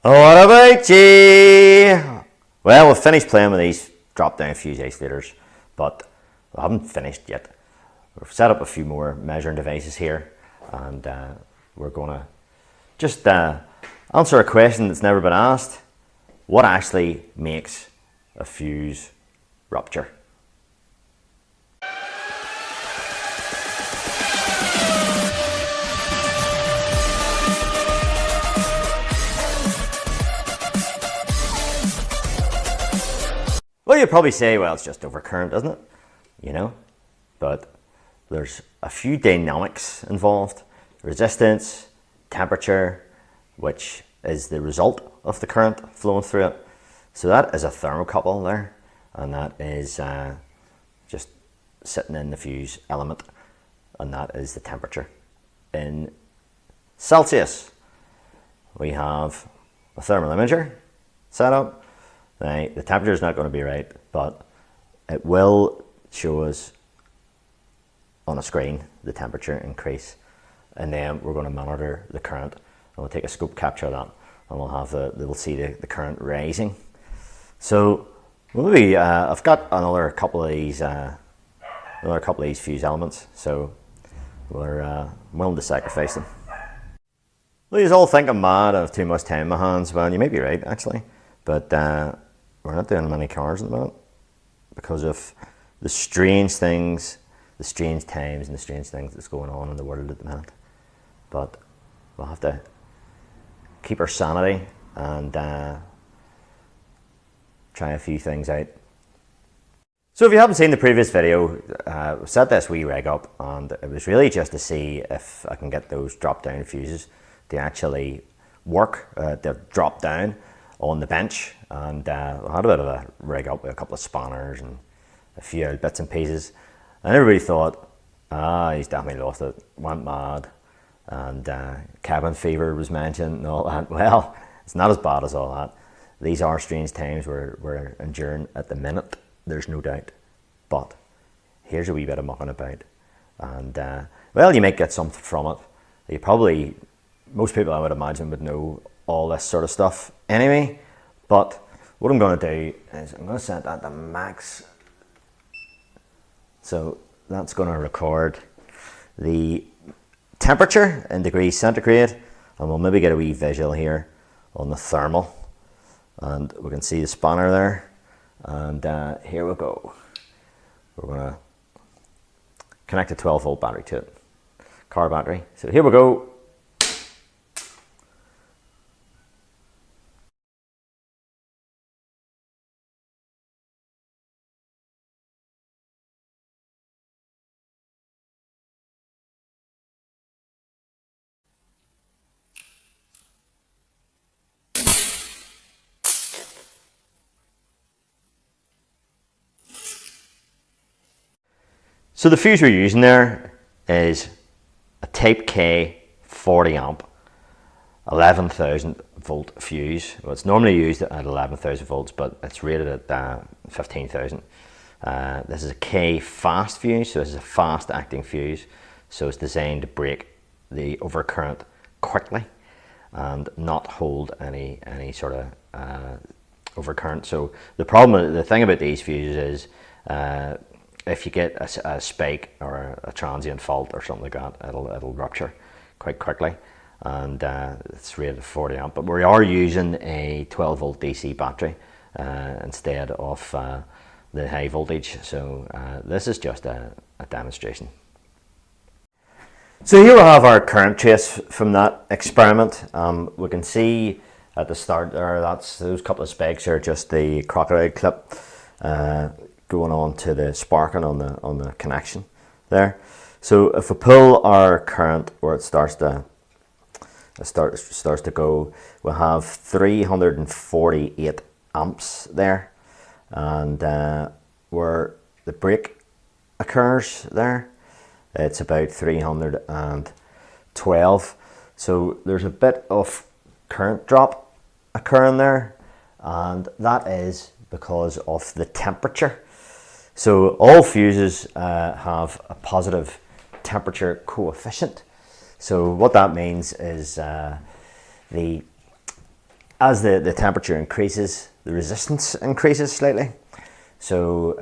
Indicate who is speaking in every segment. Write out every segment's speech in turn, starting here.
Speaker 1: What about you? Well, we've finished playing with these drop-down fuse isolators, but we haven't finished yet. We've set up a few more measuring devices here, and we're going to just answer a question that's never been asked. What actually makes a fuse rupture? Well, you'd probably say, well, it's just overcurrent, isn't it? You know, but there's a few dynamics involved. Resistance, temperature, which is the result of the current flowing through it. So that is a thermocouple there, and that is just sitting in the fuse element, and that is the temperature. In Celsius, we have a thermal imager set up. Now, the temperature is not going to be right, but it will show us on a screen the temperature increase, and then we're going to monitor the current, and we'll take a scope capture of that, and we'll have we'll see the current rising. So maybe I've got another couple of these fuse elements, so we're willing to sacrifice them. Well, you all think I'm mad. I have too much time in my hands. Well, you may be right actually, but we're not doing many cars at the moment because of the strange things, the strange times, and the strange things that's going on in the world at the minute. But we'll have to keep our sanity and try a few things out. So if you haven't seen the previous video, we set this wee rig up, and it was really just to see if I can get those drop down fuses to actually work, to drop down on the bench, and I had a bit of a rig up with a couple of spanners and a few bits and pieces, and everybody thought, he's definitely lost it, went mad, and cabin fever was mentioned and all that. Well, it's not as bad as all that. These are strange times we're enduring at the minute, there's no doubt, but here's a wee bit of mucking about, and well, you might get something from it. Most people I would imagine would know all this sort of stuff anyway, but what I'm going to do is I'm going to set that to max, so that's going to record the temperature in degrees centigrade, and we'll maybe get a wee visual here on the thermal, and we can see the spanner there, and here we go. We're going to connect a 12-volt battery to it, car battery. So here we go. So the fuse we're using there is a Type K 40 amp 11,000 volt fuse. Well, it's normally used at 11,000 volts, but it's rated at 15,000. This is a K fast fuse, so this is a fast acting fuse. So it's designed to break the overcurrent quickly and not hold any sort of overcurrent. So the thing about these fuses is if you get a spike or a transient fault or something like that, it'll rupture quite quickly, and it's rated at 40 amp. But we are using a 12 volt DC battery instead of the high voltage. So this is just a demonstration. So here we have our current trace from that experiment. We can see at the start there, those couple of spikes are just the crocodile clip going on to the sparking on the connection there. So if we pull our current where it starts to go, we'll have 348 amps there, and where the break occurs there, it's about 312. So there's a bit of current drop occurring there, and that is because of the temperature. So all fuses have a positive temperature coefficient. So what that means is the as the temperature increases, the resistance increases slightly. So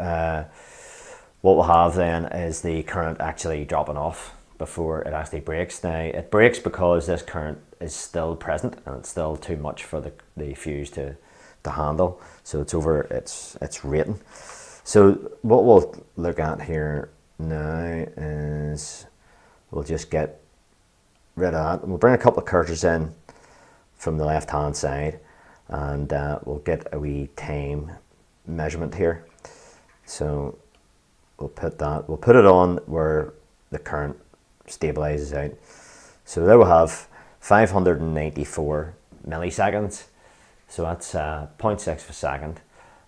Speaker 1: what we'll have then is the current actually dropping off before it actually breaks. Now it breaks because this current is still present and it's still too much for the fuse to handle. So it's over its rating. So what we'll look at here now is we'll just get rid of that. We'll bring a couple of cursors in from the left hand side, and we'll get a wee time measurement here. So we'll put it on where the current stabilizes out. So there we'll have 594 milliseconds. So that's 0.6 of a second,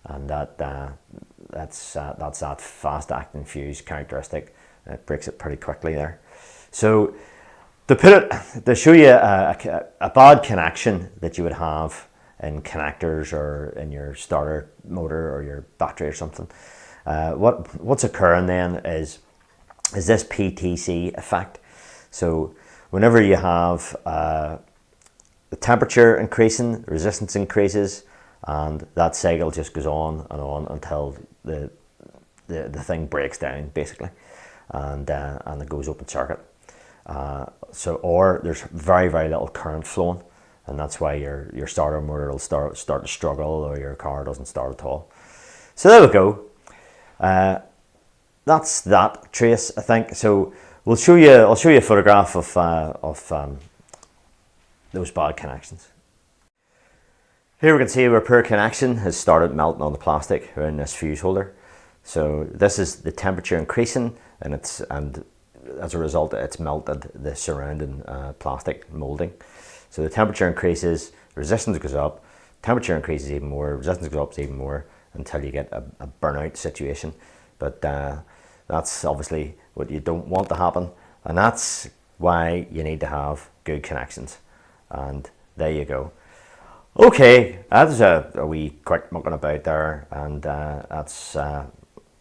Speaker 1: and that's that fast acting fuse characteristic. It breaks it pretty quickly there. So to show you a bad connection that you would have in connectors or in your starter motor or your battery or something, what's occurring then is this PTC effect. So whenever you have the temperature increasing, the resistance increases, and that cycle just goes on and on until the thing breaks down basically, and it goes open circuit. Or there's very little current flowing, and that's why your starter motor will start to struggle, or your car doesn't start at all. So there we go. That's that trace, I think. So I'll show you a photograph of those bad connections. Here we can see where poor connection has started melting on the plastic around this fuse holder. So this is the temperature increasing, and as a result it's melted the surrounding plastic molding. So the temperature increases, resistance goes up, temperature increases even more, resistance goes up even more, until you get a burnout situation. But that's obviously what you don't want to happen, and that's why you need to have good connections. And there you go. Okay, that's a wee quick mucking about there, and that's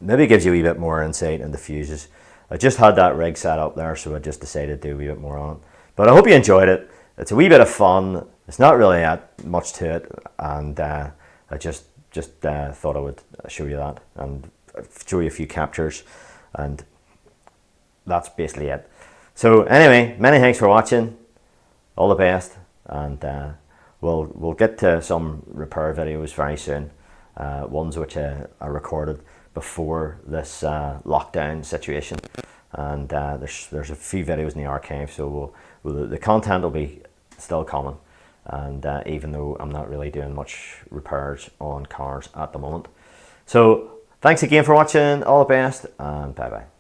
Speaker 1: maybe gives you a wee bit more insight into fuses. I just had that rig set up there, so I just decided to do a wee bit more on it. But I hope you enjoyed it. It's a wee bit of fun. It's not really that much to it, and I just thought I would show you that and show you a few captures, and that's basically it. So anyway, many thanks for watching. All the best, and we'll get to some repair videos very soon. Ones which I recorded before this lockdown situation, and there's a few videos in the archive, so the content will be still coming, and even though I'm not really doing much repairs on cars at the moment. So thanks again for watching, all the best, and bye bye.